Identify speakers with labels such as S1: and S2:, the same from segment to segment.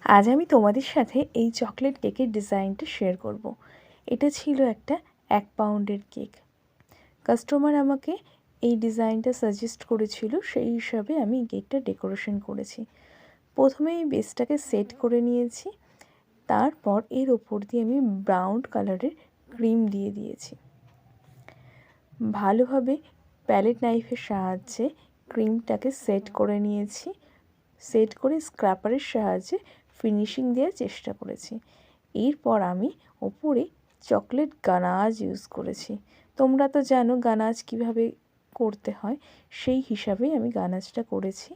S1: আজ আমি তোমাদের সাথে এই চকলেট কেকের ডিজাইনটা শেয়ার করব। এটা ছিল একটা 1 পাউন্ডের কেক। কাস্টমার আমাকে এই ডিজাইনটা সাজেস্ট করেছিল, সেই হিসাবে আমি কেকটা ডেকোরেশন করেছি। প্রথমে এই বেসটাকে সেট করে নিয়েছি, তারপর এর ওপর দিয়ে আমি ব্রাউন কালারের ক্রিম দিয়ে দিয়েছি। ভালোভাবে প্যালেট নাইফের সাহায্যে ক্রিমটাকে সেট করে নিয়েছি। সেট করে স্ক্র্যাপারের সাহায্যে ফিনিশিং দেওয়ার চেষ্টা করেছি। এরপর আমি ওপরে চকলেট গানাজ ইউজ করেছি। তোমরা তো জানো গানাজ কিভাবে করতে হয়, সেই হিসাবেই আমি গানাজটা করেছি।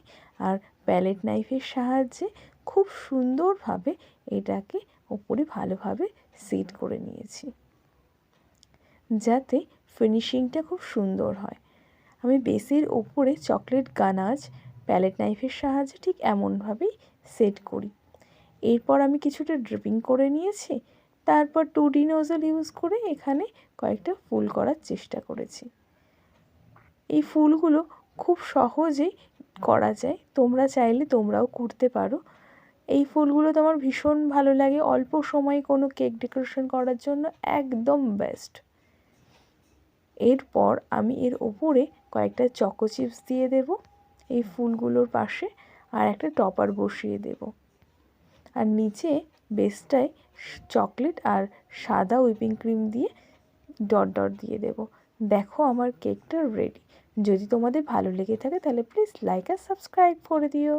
S1: আর প্যালেট নাইফের সাহায্যে খুব সুন্দরভাবে এটাকে ওপরে ভালোভাবে সেট করে নিয়েছি, যাতে ফিনিশিংটা খুব সুন্দর হয়। আমি বেসের ওপরে চকলেট গানাজ প্যালেট নাইফের সাহায্যে ঠিক এমনভাবেই সেট করি। এরপর আমি কিছুটা ড্রিপিং করে নিয়েছি, তারপর 2D নোজল ইউজ করে এখানে কয়েকটা ফুল করার চেষ্টা করেছি। এই ফুলগুলো খুব সহজেই করা যায়, তোমরা চাইলে তোমরাও করতে পারো। এই ফুলগুলো তো আমার ভীষণ ভালো লাগে, অল্প সময়ে কোনো কেক ডেকোরেশন করার জন্য একদম বেস্ট। এরপর আমি এর ওপরে কয়েকটা চকো চিপস দিয়ে দেব এই ফুলগুলোর পাশে, আর একটা টপার বসিয়ে দেব। আর নিচে বেসটায় চকলেট আর সাদা হুইপিং ক্রিম দিয়ে ডট ডট দিয়ে দেব। দেখো আমার কেকটা রেডি। যদি তোমাদের ভালো লেগে থাকে তাহলে প্লিজ লাইক আর সাবস্ক্রাইব করে দিও।